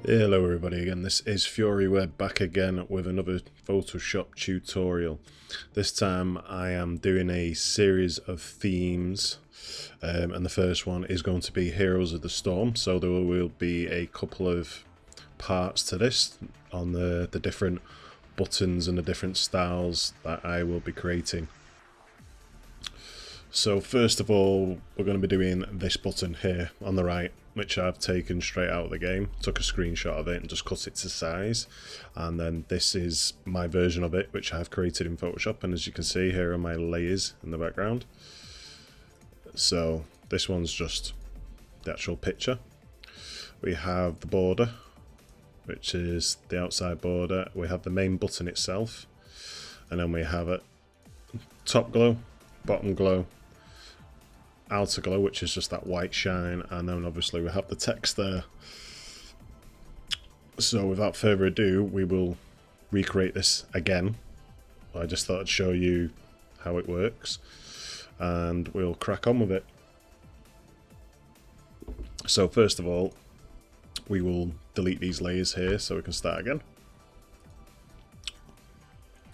Hello everybody again, this is FURYWEB back again with another Photoshop tutorial. This time I am doing a series of themes and the first one is going to be Heroes of the Storm, so there will be a couple of parts to this on the different buttons and the different styles that I will be creating. So first of all, we're going to be doing this button here on the right, which I've taken straight out of the game, took a screenshot of it and just cut it to size. And then this is my version of it, which I've created in Photoshop, and as you can see, here are my layers in the background. So this one's just the actual picture. We have the border, which is the outside border. We have the main button itself, and then we have a top glow, bottom glow, outer glow, which is just that white shine, and then obviously we have the text there. So without further ado, we will recreate this again. I just thought I'd show you how it works and we'll crack on with it. So first of all, we will delete these layers here so we can start again.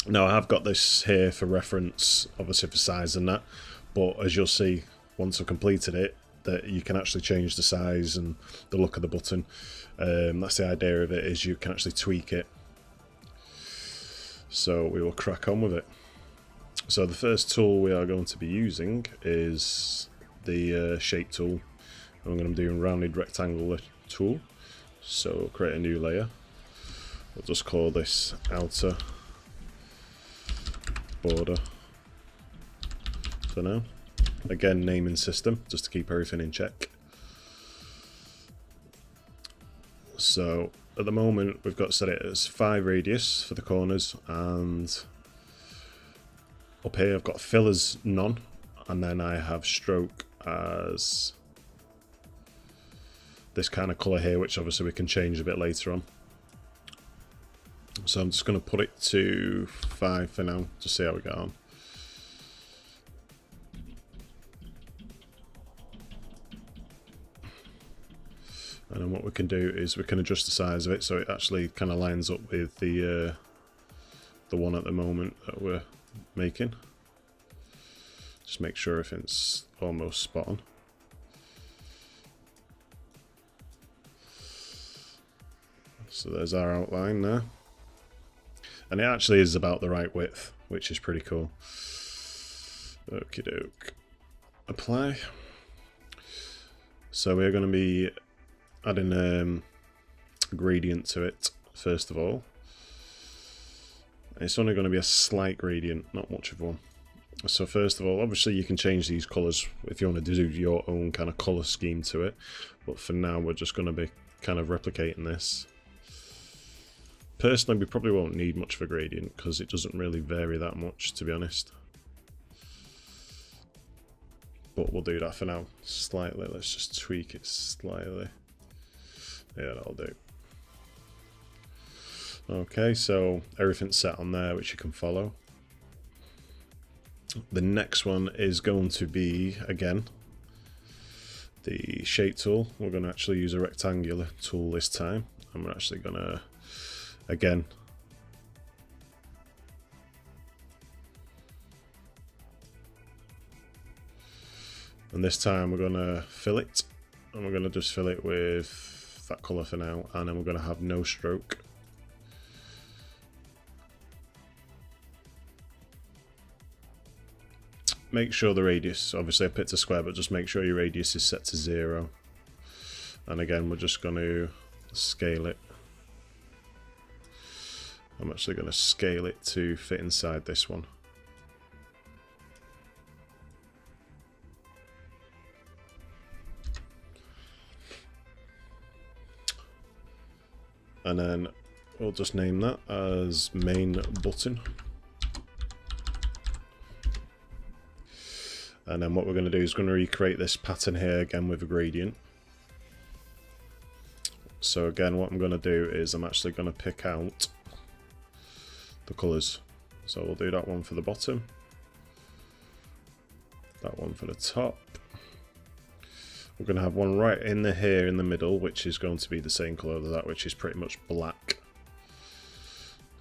Now I have got this here for reference, obviously for size and that, but as you'll see once I've completed it, that you can actually change the size and the look of the button. That's the idea of it, is you can actually tweak it. So we will crack on with it. So the first tool we are going to be using is the shape tool. I'm going to be doing rounded rectangle tool. So we'll create a new layer. We'll just call this outer border for now. Again, naming system, just to keep everything in check. So at the moment we've got set it as 5 radius for the corners, and up here I've got fill as none, and then I have stroke as this kind of colour here, which obviously we can change a bit later on. So I'm just going to put it to 5 for now, to see how we get on. And then what we can do is we can adjust the size of it so it actually kind of lines up with the one at the moment that we're making. Just make sure everything's almost spot on. So there's our outline there. And it actually is about the right width, which is pretty cool. Okie doke. Apply. So we're going to be adding a gradient to it first of all. It's only going to be a slight gradient, not much of one. So first of all, obviously you can change these colours if you want to do your own kind of colour scheme to it, but for now we're just going to be kind of replicating this. Personally, we probably won't need much of a gradient because it doesn't really vary that much, to be honest. But we'll do that for now. Slightly, let's just tweak it slightly. Yeah, that'll do. Okay, so everything's set on there, which you can follow. The next one is going to be, again, the shape tool. We're going to actually use a rectangular tool this time, and we're actually going to, again, and this time we're going to fill it, and we're going to just fill it with that colour for now, and then we're going to have no stroke. Make sure the radius, obviously I picked a square, but just make sure your radius is set to 0. And again, we're just going to scale it. I'm actually going to scale it to fit inside this one. And then we'll just name that as main button. And then what we're going to do is going to recreate this pattern here again with a gradient. So again, what I'm going to do is I'm actually going to pick out the colours. So we'll do that one for the bottom, that one for the top, We're going to have one right in here in the middle, which is going to be the same colour as that, which is pretty much black.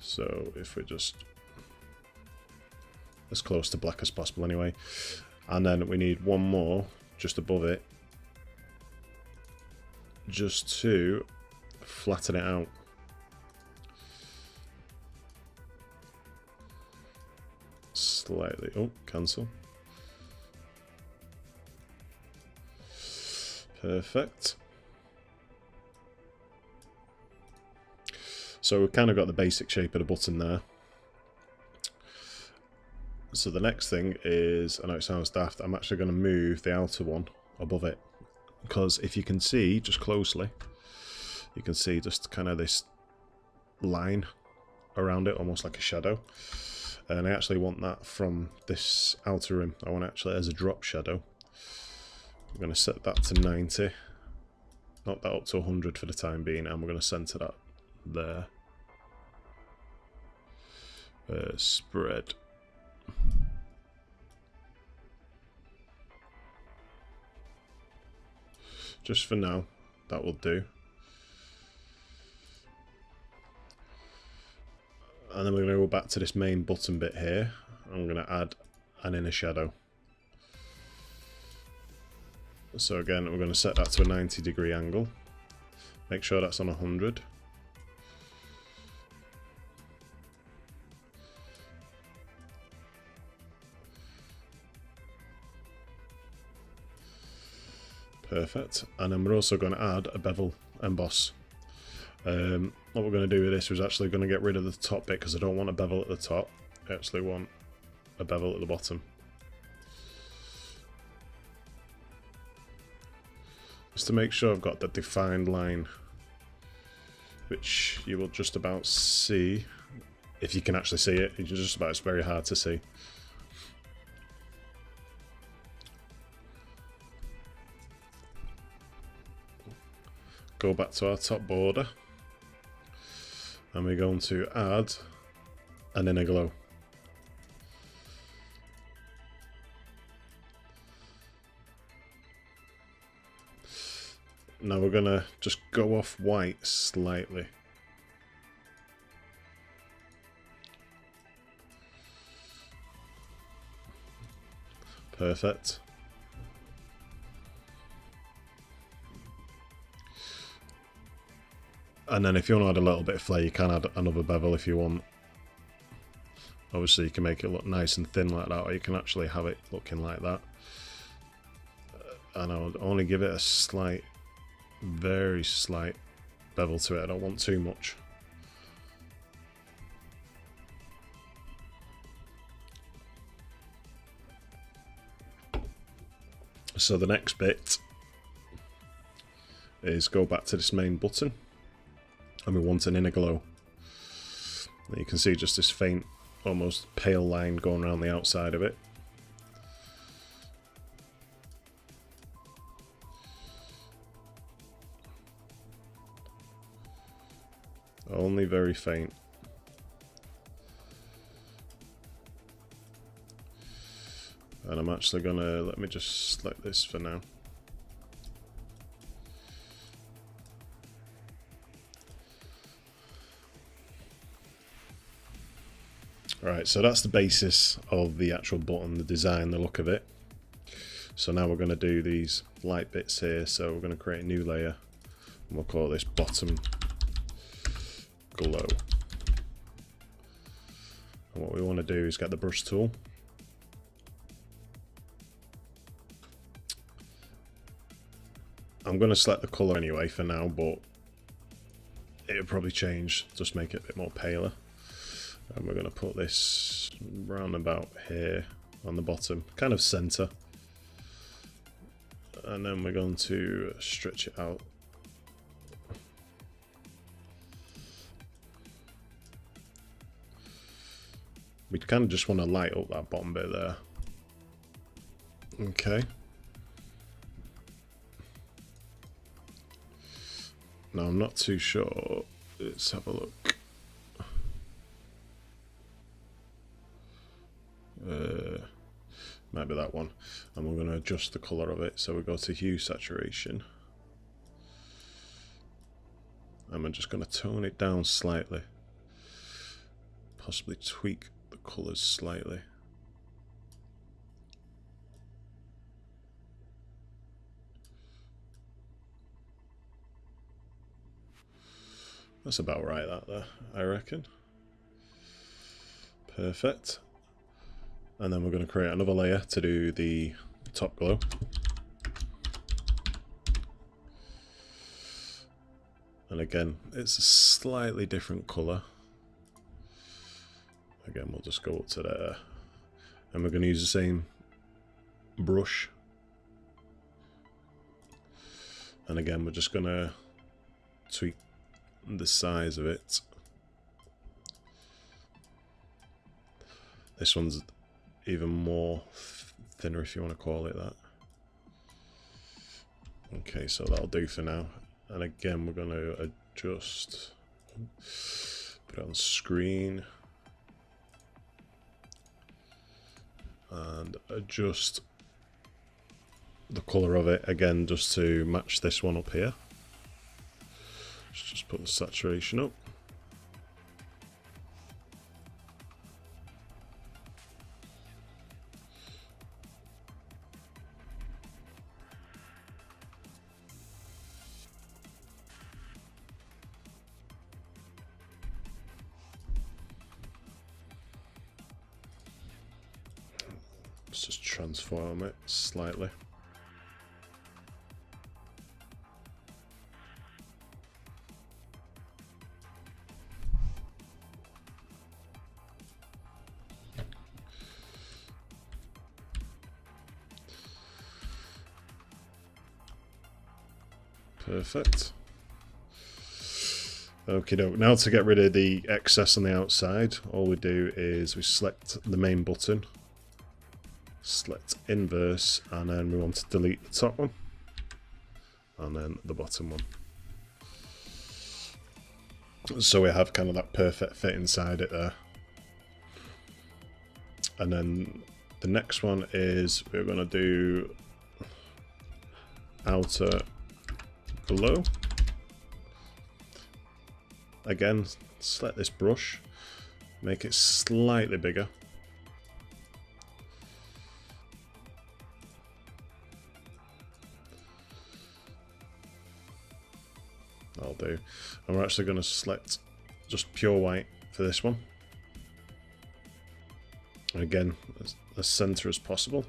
So if we just as close to black as possible anyway. And then we need one more just above it, just to flatten it out. Slightly. Oh, cancel. Perfect. So we've kind of got the basic shape of the button there. So the next thing is, I know it sounds daft, I'm actually going to move the outer one above it. Because if you can see just closely, you can see just kind of this line around it, almost like a shadow. And I actually want that from this outer rim. I want it actually as a drop shadow. I'm going to set that to 90. Knock that up to 100 for the time being, and we're going to center that there. Spread. Just for now, that will do. And then we're going to go back to this main button bit here. I'm going to add an inner shadow. So again, we're going to set that to a 90-degree angle. Make sure that's on 100. Perfect. And then we're also going to add a bevel emboss. What we're going to do with this is actually going to get rid of the top bit because I don't want a bevel at the top. I actually want a bevel at the bottom. Just to make sure I've got the defined line, which you will just about see. If you can actually see it, it's very hard to see. Go back to our top border, and we're going to add an inner glow. Now we're going to just go off white slightly. Perfect. And then if you want to add a little bit of flare, you can add another bevel if you want. Obviously you can make it look nice and thin like that, or you can actually have it looking like that. And I'll only give it a slight, very slight bevel to it. I don't want too much. So the next bit is go back to this main button, and we want an inner glow. And you can see just this faint, almost pale line going around the outside of it. Only very faint. And I'm actually gonna, let me just select this for now. Right, so that's the basis of the actual button, the design, the look of it. So now we're going to do these light bits here. So we're going to create a new layer, and we'll call this bottom glow. And what we want to do is get the brush tool. I'm going to select the colour anyway for now, but it'll probably change, just make it a bit more paler. And we're going to put this round about here on the bottom, kind of centre. And then we're going to stretch it out. We kind of just want to light up that bottom bit there. Okay. Now I'm not too sure. Let's have a look. Might be that one. And we're going to adjust the colour of it. So we go to hue saturation. And we're just going to tone it down slightly. Possibly tweak the colours slightly. That's about right, that there, I reckon. Perfect. And then we're going to create another layer to do the top glow. And again, it's a slightly different colour. Again, we'll just go up to there. And we're going to use the same brush. And again, we're just going to tweak the size of it. This one's even more thinner, if you want to call it that. Okay, so that'll do for now. And again, we're going to adjust, put it on screen, and adjust the colour of it again just to match this one up here. Let's just put the saturation up. Let's just transform it slightly. Perfect. Okie doke. Now to get rid of the excess on the outside, all we do is we select the main button, select inverse, and then we want to delete the top one and then the bottom one. So we have kind of that perfect fit inside it there. And then the next one is we're going to do outer glow. Again, select this brush, make it slightly bigger. That'll do. And we're actually going to select just pure white for this one. And again, as center as possible.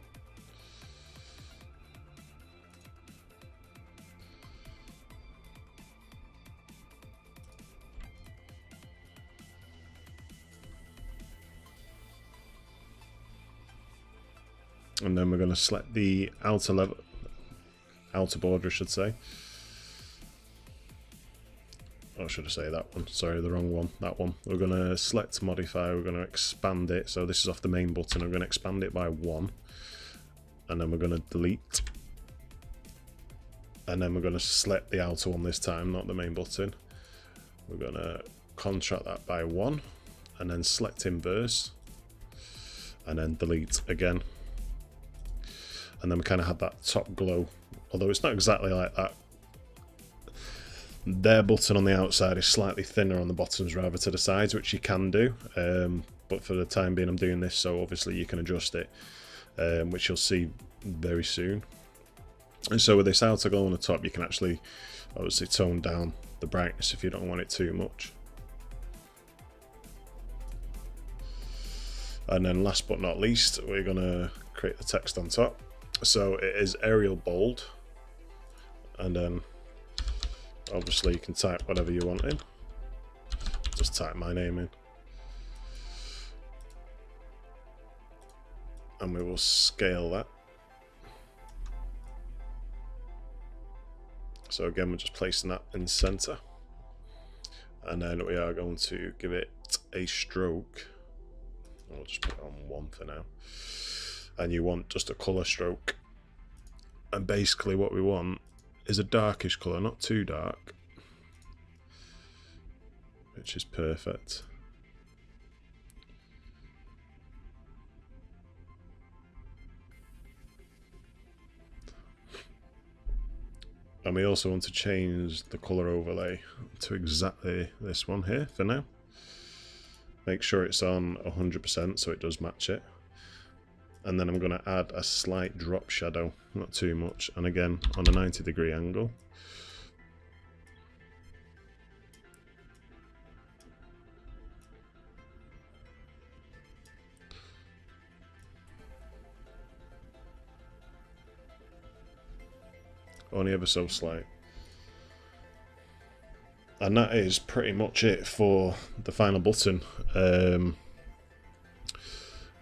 And then we're going to select the outer border, I should say. Or should I say that one? Sorry, the wrong one. That one. We're going to select modify. We're going to expand it. So this is off the main button. I'm going to expand it by 1. And then we're going to delete. And then we're going to select the outer one this time, not the main button. We're going to contract that by 1. And then select inverse. And then delete again. And then we kind of have that top glow. Although it's not exactly like that. Their button on the outside is slightly thinner on the bottoms rather to the sides, which you can do. But for the time being I'm doing this, so obviously you can adjust it, which you'll see very soon. And so with this outer glow on the top, you can actually obviously tone down the brightness if you don't want it too much. And then last but not least, we're going to create the text on top. So it is Arial bold, and then obviously you can type whatever you want in. Just type my name in. And we will scale that. So again, we're just placing that in the center. And then we are going to give it a stroke. I'll just put it on 1 for now. And you want just a color stroke. And basically what we want is a darkish color, not too dark, which is perfect. And we also want to change the colour overlay to exactly this one here for now. Make sure it's on 100% so it does match it. And then I'm going to add a slight drop shadow, not too much, and again on a 90-degree angle. Only ever so slight. And that is pretty much it for the final button.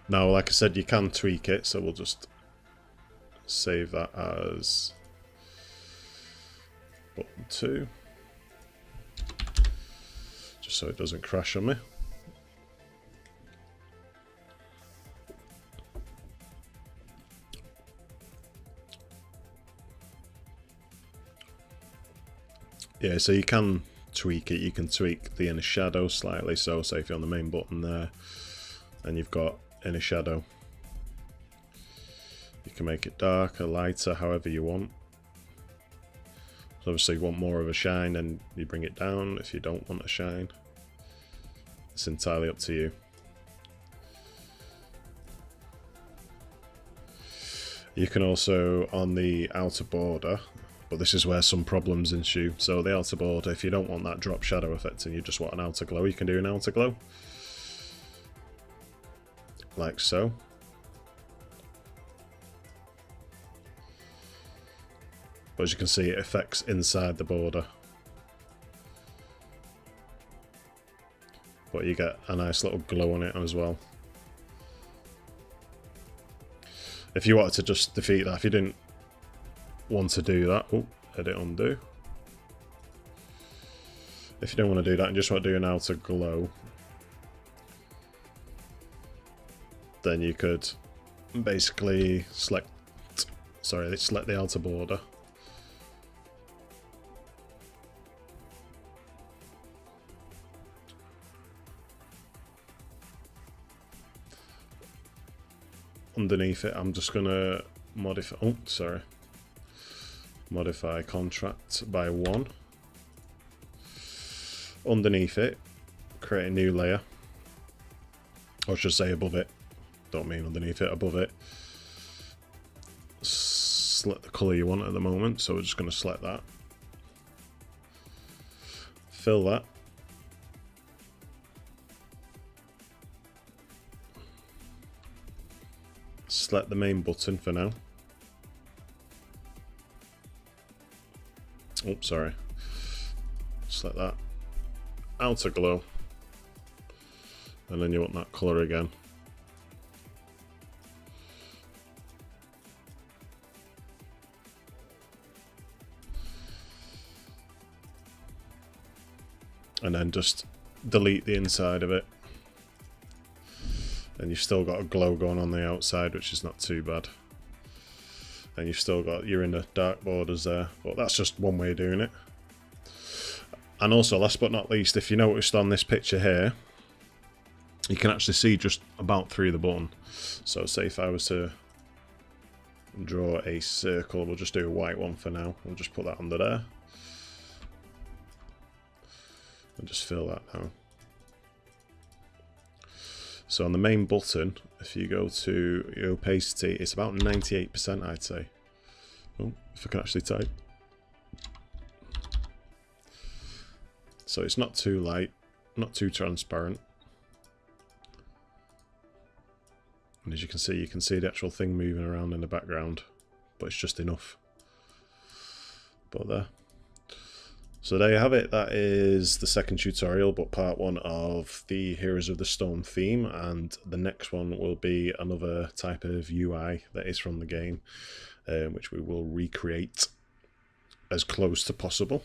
Now, like I said, you can tweak it, so we'll just save that as button 2, just so it doesn't crash on me. Yeah, so you can tweak it. You can tweak the inner shadow slightly. So say if you're on the main button there and you've got inner shadow, you can make it darker, lighter, however you want. So obviously you want more of a shine and you bring it down. If you don't want a shine, it's entirely up to you. You can also, on the outer border, but this is where some problems ensue. So the outer border, if you don't want that drop shadow effect and you just want an outer glow, you can do an outer glow. Like so. But as you can see, it affects inside the border. But you get a nice little glow on it as well. If you wanted to just defeat that, if you didn't want to do that, oh, edit undo. If you don't want to do that and just want to do an outer glow, then you could basically select the outer border. Underneath it, I'm just gonna modify contract by 1. Underneath it, create a new layer, or I should say above it. Don't mean underneath it, above it. Select the colour you want at the moment, so we're just going to select that. Fill that. Select the main button for now. Oh, sorry. Select that. Outer glow. And then you want that colour again. And then just delete the inside of it. And you've still got a glow going on the outside, which is not too bad. And you've still got your inner dark borders there. But that's just one way of doing it. And also, last but not least, if you noticed on this picture here, you can actually see just about through the button. So say if I was to draw a circle, we'll just do a white one for now. We'll just put that under there. And just fill that now. So on the main button, if you go to your opacity, it's about 98%, I'd say. Oh, if I can actually type. So it's not too light, not too transparent. And as you can see the actual thing moving around in the background, but it's just enough. But there. So there you have it. That is the second tutorial, but part 1 of the Heroes of the Storm theme, and the next one will be another type of UI that is from the game, which we will recreate as close to possible.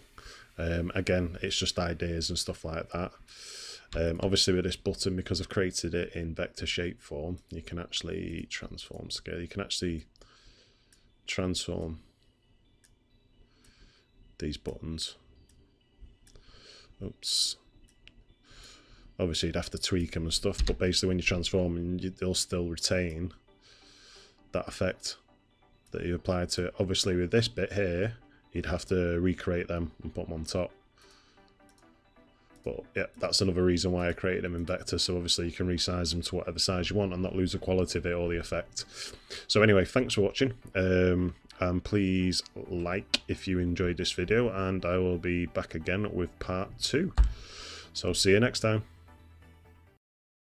Again, it's just ideas and stuff like that. Obviously with this button, because I've created it in vector shape form, you can actually transform scale. You can actually transform these buttons. Oops. Obviously you'd have to tweak them and stuff, but basically when you transform them, they'll still retain that effect that you applied to it. Obviously with this bit here, you'd have to recreate them and put them on top. But yeah, that's another reason why I created them in vector, so obviously you can resize them to whatever size you want and not lose the quality of it or the effect. So anyway, thanks for watching, and please like if you enjoyed this video, and I will be back again with part 2. So see you next time.